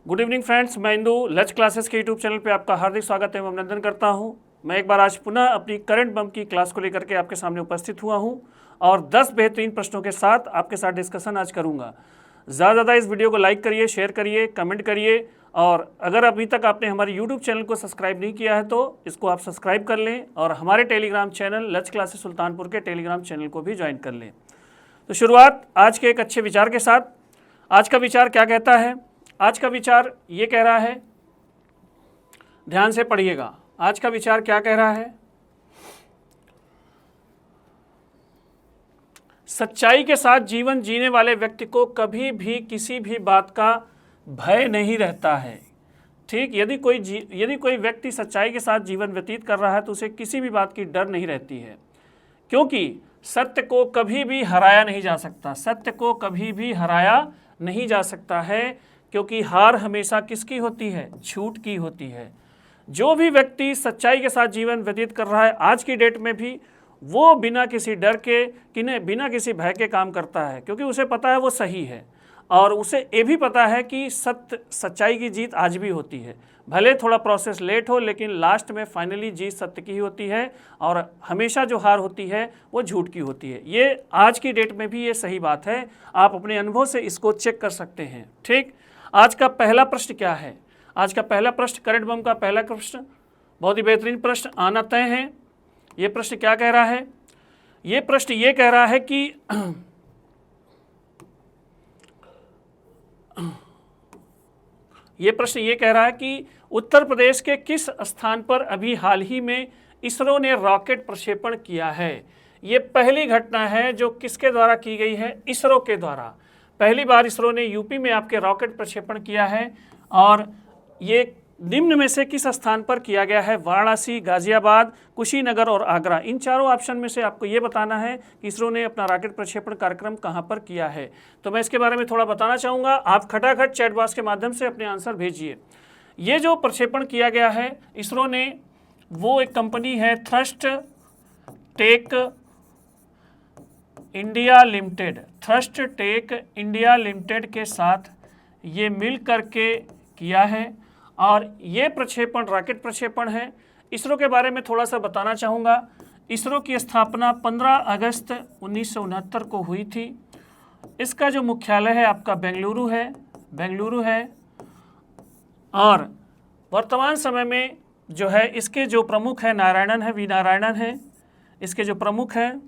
Good evening friends, मैं इंदू लच classes के यूट्यूब चैनल पे आपका हार्दिक स्वागत एवं अभिनंदन करता हूं। मैं एक बार आज पुनः अपनी करंट बम की क्लास को लेकर के आपके सामने उपस्थित हुआ हूं और 10 बेहतरीन प्रश्नों के साथ आपके साथ डिस्कशन आज करूंगा। ज़्यादा इस वीडियो को लाइक करिए, शेयर करिए, कमेंट करिए और अगर अभी तक आपने हमारे यूट्यूब चैनल को सब्सक्राइब नहीं किया है तो इसको आप सब्सक्राइब कर लें और हमारे टेलीग्राम चैनल लच क्लासेस सुल्तानपुर के टेलीग्राम चैनल को भी ज्वाइन कर लें। तो शुरुआत आज के एक अच्छे विचार के साथ। आज का विचार क्या कहता है? आज का विचार ये कह रहा है, ध्यान से पढ़िएगा। आज का विचार क्या कह रहा है? सच्चाई के साथ जीवन जीने वाले व्यक्ति को कभी भी किसी भी बात का भय नहीं रहता है। ठीक, यदि कोई व्यक्ति सच्चाई के साथ जीवन व्यतीत कर रहा है तो उसे किसी भी बात की डर नहीं रहती है, क्योंकि सत्य को कभी भी हराया नहीं जा सकता। सत्य को कभी भी हराया नहीं जा सकता है, क्योंकि हार हमेशा किसकी होती है? झूठ की होती है। जो भी व्यक्ति सच्चाई के साथ जीवन व्यतीत कर रहा है आज की डेट में भी, वो बिना किसी डर के बिना किसी भय के काम करता है, क्योंकि उसे पता है वो सही है और उसे ये भी पता है कि सच्चाई की जीत आज भी होती है। भले थोड़ा प्रोसेस लेट हो, लेकिन लास्ट में फाइनली जीत सत्य की ही होती है और हमेशा जो हार होती है वो झूठ की होती है। ये आज की डेट में भी ये सही बात है। आप अपने अनुभव से इसको चेक कर सकते हैं। ठीक, आज का पहला प्रश्न क्या है? आज का पहला प्रश्न, करंट बम का पहला प्रश्न, बहुत ही बेहतरीन प्रश्न आना तय है। ये प्रश्न क्या कह रहा है? ये प्रश्न ये कह रहा है कि ये प्रश्न ये कह रहा है कि उत्तर प्रदेश के किस स्थान पर अभी हाल ही में इसरो ने रॉकेट प्रक्षेपण किया है? ये पहली घटना है जो किसके द्वारा की गई है? इसरो के द्वारा। पहली बार इसरो ने यूपी में आपके रॉकेट प्रक्षेपण किया है और ये निम्न में से किस स्थान पर किया गया है? वाराणसी, गाजियाबाद, कुशीनगर और आगरा। इन चारों ऑप्शन में से आपको ये बताना है कि इसरो ने अपना रॉकेट प्रक्षेपण कार्यक्रम कहाँ पर किया है। तो मैं इसके बारे में थोड़ा बताना चाहूँगा। आप खटाखट चैट बॉक्स के माध्यम से अपने आंसर भेजिए। ये जो प्रक्षेपण किया गया है इसरो ने, वो एक कंपनी है Thrust Tech India Limited. Thrust Tech India Limited के साथ ये मिल करके किया है और ये प्रक्षेपण रॉकेट प्रक्षेपण है। इसरो के बारे में थोड़ा सा बताना चाहूँगा। इसरो की स्थापना 15 अगस्त 1969 को हुई थी। इसका जो मुख्यालय है आपका बेंगलुरु है और वर्तमान समय में जो है इसके जो प्रमुख है वी नारायणन है इसके जो प्रमुख हैं।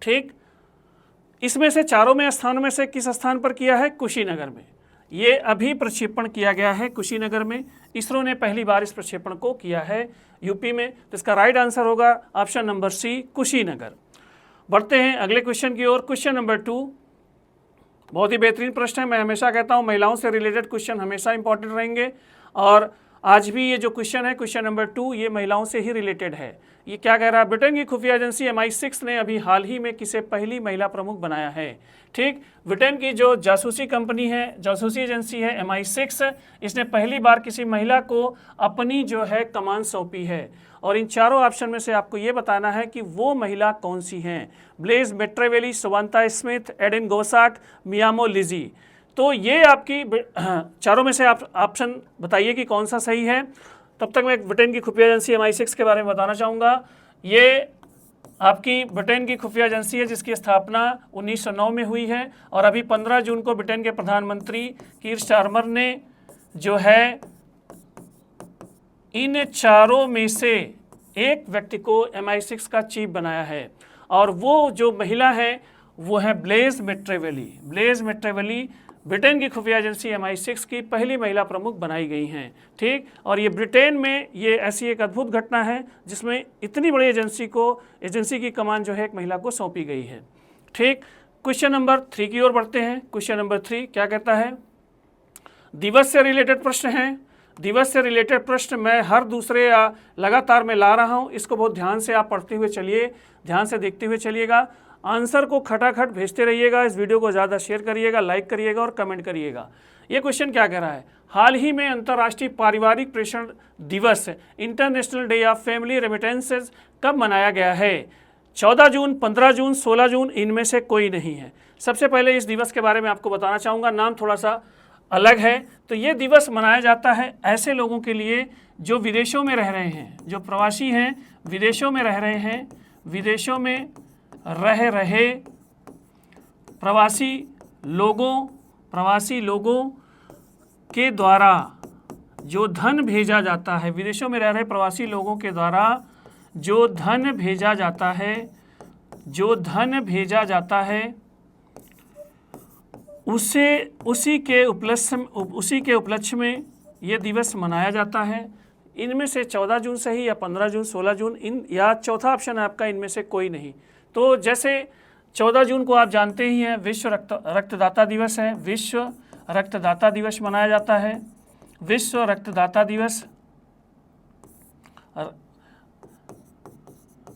ठीक, इसमें से चारों में स्थानों में से किस स्थान पर किया है? कुशीनगर में। ये अभी प्रक्षेपण किया गया है कुशीनगर में। इसरो ने पहली बार इस प्रक्षेपण को किया है यूपी में। तो इसका राइट आंसर होगा ऑप्शन नंबर सी, कुशीनगर। बढ़ते हैं अगले क्वेश्चन की ओर। क्वेश्चन नंबर 2 बहुत ही बेहतरीन प्रश्न है। मैं हमेशा कहता हूँ महिलाओं से रिलेटेड क्वेश्चन हमेशा इंपॉर्टेंट रहेंगे और आज भी ये जो क्वेश्चन है क्वेश्चन नंबर 2 ये महिलाओं से ही रिलेटेड है। ये क्या कह रहा है? ब्रिटेन की खुफिया एजेंसी MI6 ने अभी हाल ही में किसे पहली महिला प्रमुख बनाया है? ठीक, ब्रिटेन की जो जासूसी कंपनी है, जासूसी एजेंसी है MI6, इसने पहली बार किसी महिला को अपनी जो है कमान सौंपी है और इन चारों ऑप्शन में से आपको ये बताना है कि वो महिला कौन सी हैं। ब्लेज मेट्रेवेली, सवांता स्मिथ, एडेन गोसाक, मियामो लिजी। तो ये आपकी चारों में से आप ऑप्शन बताइए कि कौन सा सही है। तब तक मैं ब्रिटेन की खुफिया एजेंसी MI6 के बारे में बताना चाहूँगा। ये आपकी ब्रिटेन की खुफिया एजेंसी है जिसकी स्थापना 1909 में हुई है और अभी 15 जून को ब्रिटेन के प्रधानमंत्री कीर स्टारमर ने जो है इन चारों में से एक व्यक्ति को MI6 का चीफ बनाया है और वो जो महिला है वो है ब्लेज मेट्रेवेली। ब्लेज मेट्रेवेली ब्रिटेन की खुफिया एजेंसी MI6 की पहली महिला प्रमुख बनाई गई हैं। ठीक, और ये ब्रिटेन में ये ऐसी एक अद्भुत घटना है जिसमें इतनी बड़ी एजेंसी की कमान जो है एक महिला को सौंपी गई है। ठीक, क्वेश्चन नंबर 3 की ओर बढ़ते हैं। क्वेश्चन नंबर 3 क्या कहता है? दिवस से रिलेटेड प्रश्न है। दिवस से रिलेटेड प्रश्न मैं हर दूसरे या लगातार मैं ला रहा हूँ। इसको बहुत ध्यान से आप पढ़ते हुए चलिए, ध्यान से देखते हुए चलिएगा। आंसर को खटाखट भेजते रहिएगा। इस वीडियो को ज़्यादा शेयर करिएगा, लाइक करिएगा और कमेंट करिएगा। ये क्वेश्चन क्या कह रहा है? हाल ही में अंतर्राष्ट्रीय पारिवारिक प्रेषण दिवस international day of family remittances कब मनाया गया है? 14 जून, 15 जून, 16 जून, इनमें से कोई नहीं है। सबसे पहले इस दिवस के बारे में आपको बताना चाहूँगा। नाम थोड़ा सा अलग है। तो ये दिवस मनाया जाता है ऐसे लोगों के लिए जो विदेशों में रह रहे हैं, जो प्रवासी हैं, विदेशों में रह रहे हैं, विदेशों में रह रहे प्रवासी लोगों के द्वारा जो धन भेजा जाता है, विदेशों में रह रहे प्रवासी लोगों के द्वारा जो धन भेजा जाता है, उसी के उपलक्ष्य में ये दिवस मनाया जाता है। इनमें से 14 जून सही या 15 जून, 16 जून, या चौथा ऑप्शन है आपका इनमें से कोई नहीं। तो जैसे 14 जून को आप जानते ही हैं विश्व रक्तदाता दिवस है, विश्व रक्तदाता दिवस मनाया जाता है, विश्व रक्तदाता दिवस।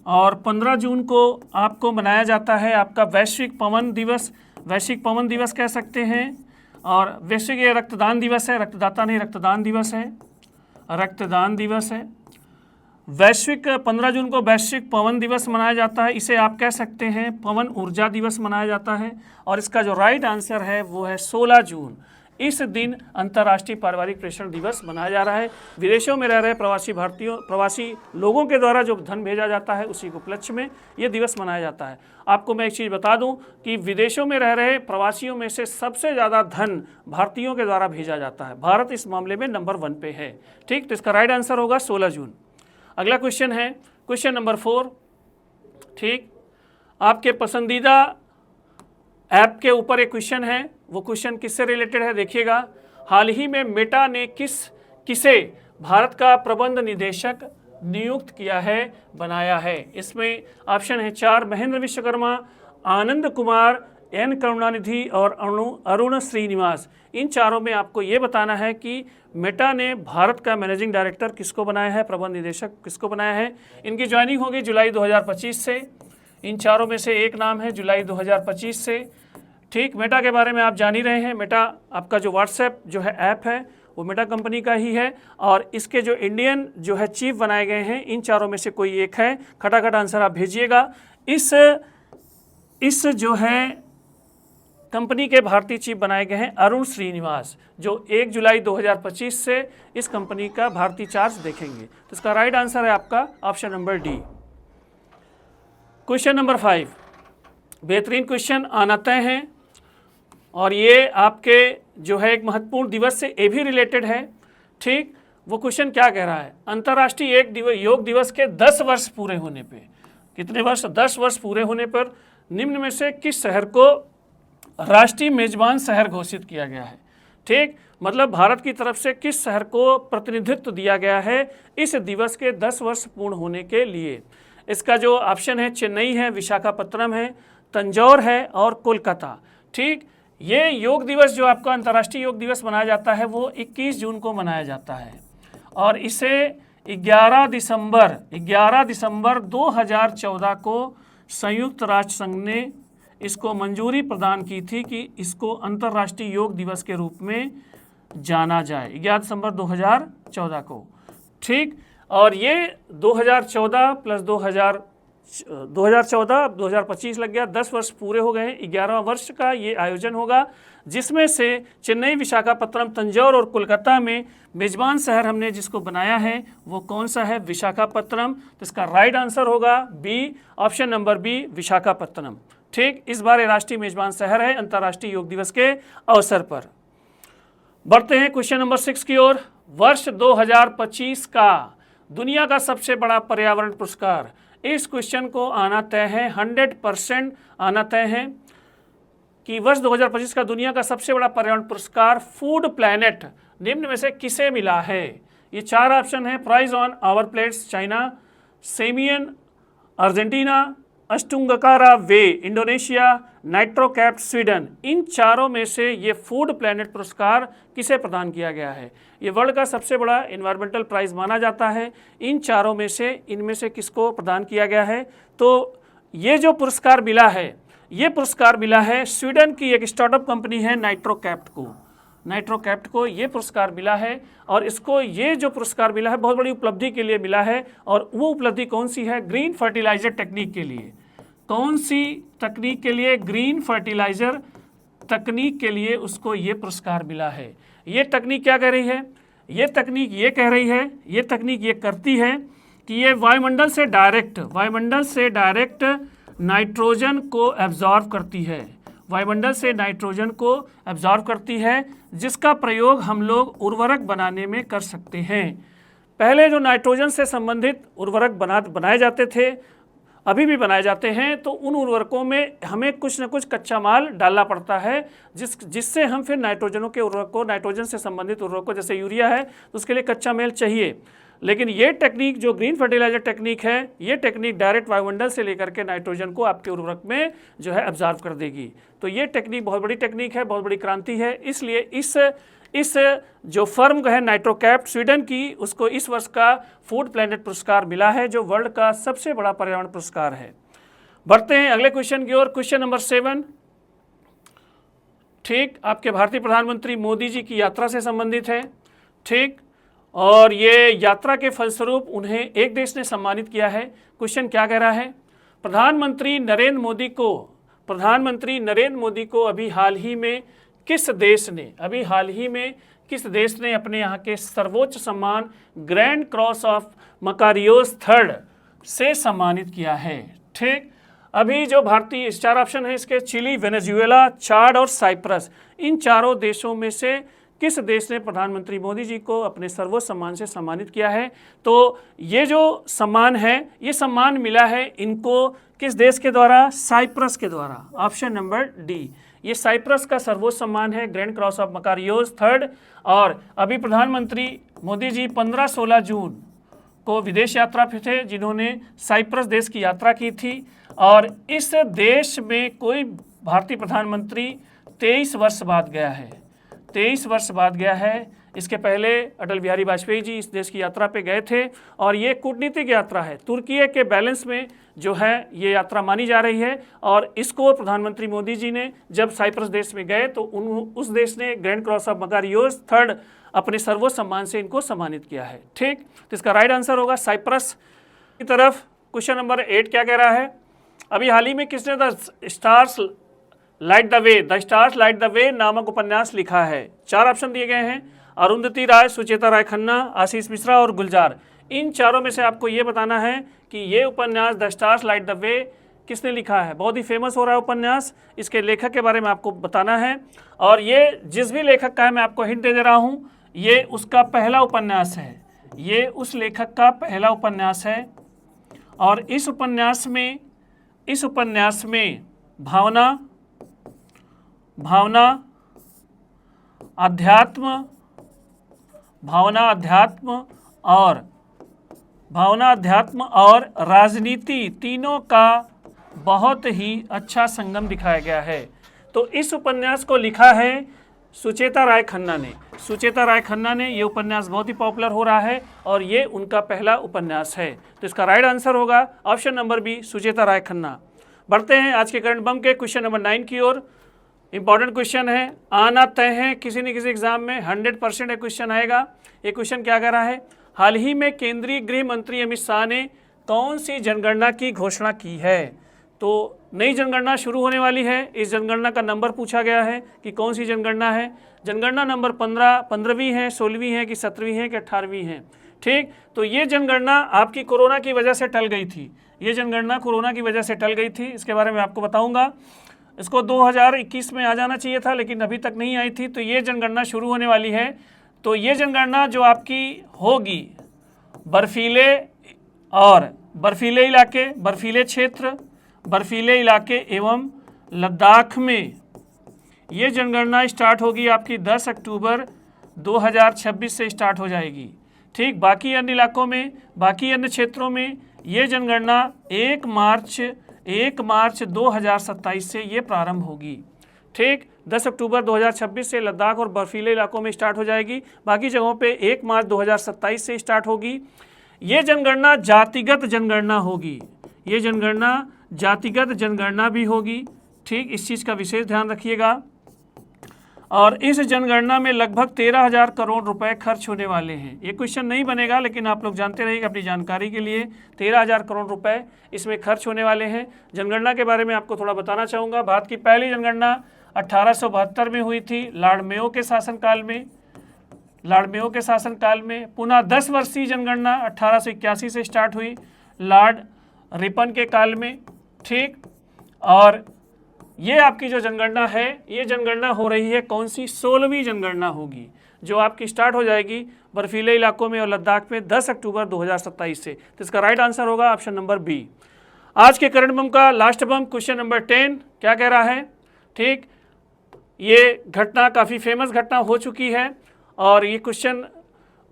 और 15 जून को आपको मनाया जाता है आपका वैश्विक पवन दिवस, वैश्विक पवन दिवस कह सकते हैं। और वैश्विक ये रक्तदान दिवस है, रक्तदाता नहीं, रक्तदान दिवस है, रक्तदान दिवस है। वैश्विक 15 जून को वैश्विक पवन दिवस मनाया जाता है, इसे आप कह सकते हैं पवन ऊर्जा दिवस मनाया जाता है। और इसका जो राइट आंसर है वो है 16 जून। इस दिन अंतर्राष्ट्रीय पारिवारिक प्रेषण दिवस मनाया जा रहा है। विदेशों में रह रहे प्रवासी लोगों के द्वारा जो धन भेजा जाता है उसी के उपलक्ष्य में ये दिवस मनाया जाता है। आपको मैं एक चीज़ बता दूं कि विदेशों में रह रहे प्रवासियों में से सबसे ज़्यादा धन भारतीयों के द्वारा भेजा जाता है। भारत इस मामले में नंबर 1 पे है। ठीक, तो इसका राइट आंसर होगा 16 जून। अगला क्वेश्चन है क्वेश्चन नंबर 4। ठीक, आपके पसंदीदा ऐप के ऊपर एक क्वेश्चन है, वो क्वेश्चन किससे रिलेटेड है देखिएगा। हाल ही में मेटा ने किसे भारत का प्रबंध निदेशक नियुक्त किया है, बनाया है। इसमें ऑप्शन है 4 महेंद्र विश्वकर्मा, आनंद कुमार, एन करुणानिधि और अरुण श्रीनिवास। इन चारों में आपको ये बताना है कि मेटा ने भारत का मैनेजिंग डायरेक्टर किसको बनाया है, प्रबंध निदेशक किसको बनाया है। इनकी ज्वाइनिंग होगी जुलाई 2025 से। इन चारों में से एक नाम है जुलाई 2025 से। ठीक, मेटा के बारे में आप जान ही रहे हैं। मेटा आपका जो व्हाट्सएप जो है ऐप है वो मेटा कंपनी का ही है। और इसके जो इंडियन जो है चीफ बनाए गए हैं, इन चारों में से कोई एक है। खटाखट आंसर आप भेजिएगा। इस जो है कंपनी के भारतीय चीफ बनाए गए हैं अरुण श्रीनिवास, जो 1 जुलाई 2025 से इस कंपनी का भारतीय चार्ज देखेंगे। तो इसका राइट आंसर है आपका option number D. Question number 5, बेहतरीन क्वेश्चन आना तय है और ये आपके जो है एक महत्वपूर्ण दिवस से ये भी रिलेटेड है। ठीक, वो क्वेश्चन क्या कह रहा है, अंतर्राष्ट्रीय योग दिवस के 10 वर्ष पूरे होने पे, कितने वर्ष, 10 वर्ष पूरे होने पर निम्न में से किस शहर को राष्ट्रीय मेजबान शहर घोषित किया गया है। ठीक, मतलब भारत की तरफ से किस शहर को प्रतिनिधित्व दिया गया है इस दिवस के 10 वर्ष पूर्ण होने के लिए। इसका जो ऑप्शन है चेन्नई है, विशाखापत्तनम है, तंजौर है और कोलकाता। ठीक, ये योग दिवस जो आपका अंतर्राष्ट्रीय योग दिवस मनाया जाता है वो 21 जून को मनाया जाता है और इसे 11 दिसंबर 2014 को संयुक्त राष्ट्र संघ ने इसको मंजूरी प्रदान की थी कि इसको अंतर्राष्ट्रीय योग दिवस के रूप में जाना जाए, 11 दिसंबर 2014 को। ठीक, और ये 2014 प्लस 2025 लग गया, 10 वर्ष पूरे हो गए हैं। 11वां वर्ष का ये आयोजन होगा जिसमें से चेन्नई, विशाखापत्तनम, तंजौर और कोलकाता में मेजबान शहर हमने जिसको बनाया है वो कौन सा है, विशाखापत्तनम। तो इसका राइट आंसर होगा B, option number B, Visakhapatnam. ठीक, इस बार ये राष्ट्रीय मेजबान शहर है अंतर्राष्ट्रीय योग दिवस के अवसर पर। बढ़ते हैं क्वेश्चन नंबर 6 की ओर। वर्ष 2025 का दुनिया का सबसे बड़ा पर्यावरण पुरस्कार, इस क्वेश्चन को आना तय है, 100% आना तय है कि वर्ष 2025 का दुनिया का सबसे बड़ा पर्यावरण पुरस्कार फूड प्लैनेट निम्न में से किसे मिला है। ये 4 ऑप्शन है, prize on our plates China, सेमियन अर्जेंटीना, अष्टुंगकारा वे इंडोनेशिया, नाइट्रोकैप्ट स्वीडन। इन चारों में से ये फूड प्लैनेट पुरस्कार किसे प्रदान किया गया है। ये वर्ल्ड का सबसे बड़ा एनवायरमेंटल प्राइज माना जाता है। इन चारों में से इनमें से किसको प्रदान किया गया है। तो ये जो पुरस्कार मिला है, ये पुरस्कार मिला है स्वीडन की एक स्टार्टअप कंपनी है नाइट्रोकैप्ट को ये पुरस्कार मिला है। और इसको ये जो पुरस्कार मिला है बहुत बड़ी उपलब्धि के लिए मिला है। और वो उपलब्धि कौन सी है, ग्रीन फर्टिलाइजर टेक्निक के लिए। कौन सी तकनीक के लिए, ग्रीन फर्टिलाइजर तकनीक के लिए उसको ये पुरस्कार मिला है। ये तकनीक क्या कह रही है? ये तकनीक ये कह रही है, ये तकनीक ये करती है कि ये वायुमंडल से डायरेक्ट नाइट्रोजन को एब्जॉर्ब करती है, वायुमंडल से नाइट्रोजन को एब्जॉर्ब करती है, जिसका प्रयोग हम लोग उर्वरक बनाने में कर सकते हैं। पहले जो नाइट्रोजन से संबंधित उर्वरक बनाए जाते थे, अभी भी बनाए जाते हैं, तो उन उर्वरकों में हमें कुछ न कुछ कच्चा माल डालना पड़ता है, जिससे हम फिर नाइट्रोजनों के उर्वरकों, नाइट्रोजन से संबंधित उर्वरकों जैसे यूरिया है, तो उसके लिए कच्चा माल चाहिए। लेकिन ये टेक्निक जो ग्रीन फर्टिलाइजर टेक्निक है, ये टेक्निक डायरेक्ट वायुमंडल से लेकर के नाइट्रोजन को आपके उर्वरक में जो है एब्जॉर्ब कर देगी। तो ये टेक्निक बहुत बड़ी टेक्निक है, बहुत बड़ी क्रांति है। इसलिए इस जो फर्म है नाइट्रोकैप्ट स्वीडन की, उसको इस वर्ष का फूड प्लैनेट पुरस्कार मिला है, जो वर्ल्ड का सबसे बड़ा पर्यावरण पुरस्कार है। बढ़ते हैं अगले क्वेश्चन की ओर। क्वेश्चन नंबर 7, ठीक, आपके भारतीय प्रधानमंत्री मोदी जी की यात्रा से संबंधित है। ठीक, और ये यात्रा के फलस्वरूप उन्हें एक देश ने सम्मानित किया है। क्वेश्चन क्या कह रहा है? प्रधानमंत्री नरेंद्र मोदी को अभी हाल ही में किस देश ने अपने यहाँ के सर्वोच्च सम्मान grand cross of Makarios III से सम्मानित किया है? ठीक, अभी जो भारतीय 4 ऑप्शन है इसके, चिली, वेनेजुएला, चाड और साइप्रस, इन चारों देशों में से किस देश ने प्रधानमंत्री मोदी जी को अपने सर्वोच्च सम्मान से सम्मानित किया है? तो ये जो सम्मान है, ये सम्मान मिला है इनको किस देश के द्वारा? साइप्रस के द्वारा। ऑप्शन नंबर डी, ये साइप्रस का सर्वोच्च सम्मान है, grand cross of Makarios III। और अभी प्रधानमंत्री मोदी जी 15-16 जून को विदेश यात्रा पे थे, जिन्होंने साइप्रस देश की यात्रा की थी। और इस देश में कोई भारतीय प्रधानमंत्री 23 वर्ष बाद गया है, 23 वर्ष बाद गया है। इसके पहले अटल बिहारी वाजपेयी जी इस देश की यात्रा पे गए थे, और ये कूटनीतिक यात्रा है, तुर्की के बैलेंस में जो है ये यात्रा मानी जा रही है। और इसको प्रधानमंत्री मोदी जी ने जब साइप्रस देश में गए तो उस देश ने grand cross of Makarios III अपने सर्वोच्च सम्मान से इनको सम्मानित किया है। ठीक, तो इसका राइट आंसर होगा साइप्रस की तरफ। क्वेश्चन नंबर 8 क्या कह रहा है? अभी हाल ही में किसने the stars light the way नामक उपन्यास लिखा है? 4 ऑप्शन दिए गए हैं, अरुंधति राय, सुचेता राय खन्ना, आशीष मिश्रा और गुलजार। इन चारों में से आपको ये बताना है कि ये उपन्यास the stars light the way किसने लिखा है। बहुत ही फेमस हो रहा है उपन्यास, इसके लेखक के बारे में आपको बताना है। और ये जिस भी लेखक का है, मैं आपको हिंट दे रहा हूँ, ये उसका पहला उपन्यास है, ये उस लेखक का पहला उपन्यास है। और इस उपन्यास में भावना अध्यात्म और राजनीति तीनों का बहुत ही अच्छा संगम दिखाया गया है। तो इस उपन्यास को लिखा है सुचेता राय खन्ना ने। ये उपन्यास बहुत ही पॉपुलर हो रहा है और ये उनका पहला उपन्यास है। तो इसका राइट आंसर होगा option number B, Sucheta Rai Khanna. बढ़ते हैं आज के करंट बम के क्वेश्चन नंबर 9 की ओर। इंपॉर्टेंट क्वेश्चन है, आना तय है, किसी न किसी एग्जाम में 100% क्वेश्चन आएगा। ये क्वेश्चन क्या कह रहा है? हाल ही में केंद्रीय गृह मंत्री अमित शाह ने कौन सी जनगणना की घोषणा की है? तो नई जनगणना शुरू होने वाली है। इस जनगणना का नंबर पूछा गया है कि कौन सी जनगणना है। जनगणना नंबर 15वीं है, 16वीं है कि 17वीं है कि 18वीं है। ठीक, तो ये जनगणना आपकी कोरोना की वजह से टल गई थी। ये जनगणना कोरोना की वजह से टल गई थी, इसके बारे में आपको बताऊंगा। इसको 2021 में आ जाना चाहिए था, लेकिन अभी तक नहीं आई थी। तो ये जनगणना शुरू होने वाली है। तो ये जनगणना जो आपकी होगी बर्फीले इलाके, बर्फीले इलाके एवं लद्दाख में ये जनगणना स्टार्ट होगी आपकी 10 अक्टूबर 2026 से स्टार्ट हो जाएगी। ठीक, बाकी अन्य इलाकों में, बाकी अन्य क्षेत्रों में ये जनगणना 1 मार्च 2027 से ये प्रारंभ होगी। ठीक, 10 अक्टूबर 2026 से लद्दाख और बर्फीले इलाकों में स्टार्ट हो जाएगी। बाकी जगहों पे 1 मार्च 2027 से स्टार्ट होगी। ये जनगणना जातिगत जनगणना होगी, ये जनगणना जातिगत जनगणना भी होगी। ठीक, इस चीज़ का विशेष ध्यान रखिएगा। और इस जनगणना में लगभग 13,000 करोड़ रुपए खर्च होने वाले हैं। ये क्वेश्चन नहीं बनेगा, लेकिन आप लोग जानते रहिएगा अपनी जानकारी के लिए। 13,000 करोड़ रुपए इसमें खर्च होने वाले हैं। जनगणना के बारे में आपको थोड़ा बताना चाहूँगा। भारत की पहली जनगणना 1872 में हुई थी लॉर्ड मेयो के शासनकाल में, पुनः 10 वर्षीय जनगणना 1881 से स्टार्ट हुई लॉर्ड रिपन के काल में। ठीक, और ये आपकी जो जनगणना है, ये जनगणना हो रही है कौन सी? 16वीं जनगणना होगी जो आपकी स्टार्ट हो जाएगी बर्फीले इलाकों में और लद्दाख में 10 अक्टूबर 2027 से। तो इसका राइट आंसर होगा ऑप्शन नंबर बी। आज के करंट बम का लास्ट बम क्वेश्चन नंबर 10 क्या कह रहा है? ठीक, ये घटना काफ़ी फेमस घटना हो चुकी है और ये क्वेश्चन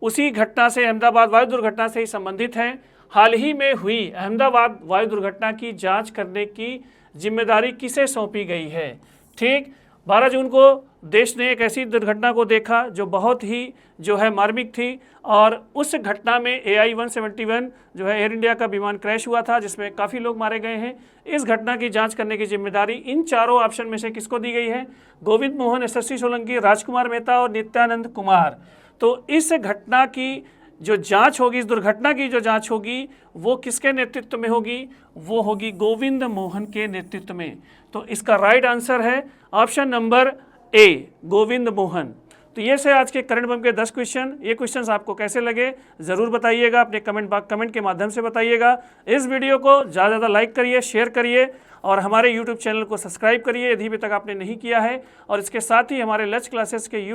उसी घटना से, अहमदाबाद वायु दुर्घटना से ही संबंधित है। हाल ही में हुई अहमदाबाद वायु दुर्घटना की जांच करने की जिम्मेदारी किसे सौंपी गई है? ठीक, 12 जून को देश ने एक ऐसी दुर्घटना को देखा जो बहुत ही जो है मार्मिक थी और उस घटना में AI-171 जो है एयर इंडिया का विमान क्रैश हुआ था जिसमें काफ़ी लोग मारे गए हैं। इस घटना की जांच करने की जिम्मेदारी इन चारों ऑप्शन में से किसको दी गई है? गोविंद मोहन, यशस्वी सोलंकी, राजकुमार मेहता और नित्यानंद कुमार। तो इस घटना की जो जांच होगी, इस दुर्घटना की जो जांच होगी वो किसके नेतृत्व में होगी? वो होगी गोविंद मोहन के नेतृत्व में। तो इसका राइट आंसर है option number A, Govind Mohan. तो ये से आज के करंट बम के 10 क्वेश्चन। ये क्वेश्चंस आपको कैसे लगे ज़रूर बताइएगा, अपने कमेंट के माध्यम से बताइएगा। इस वीडियो को ज़्यादा लाइक करिए, शेयर करिए और हमारे यूट्यूब चैनल को सब्सक्राइब करिए यदि अभी तक आपने नहीं किया है। और इसके साथ ही हमारे लच क्लासेस के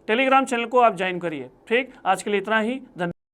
टेलीग्राम चैनल को आप ज्वाइन करिए। ठीक, आज के लिए इतना ही, धन्यवाद।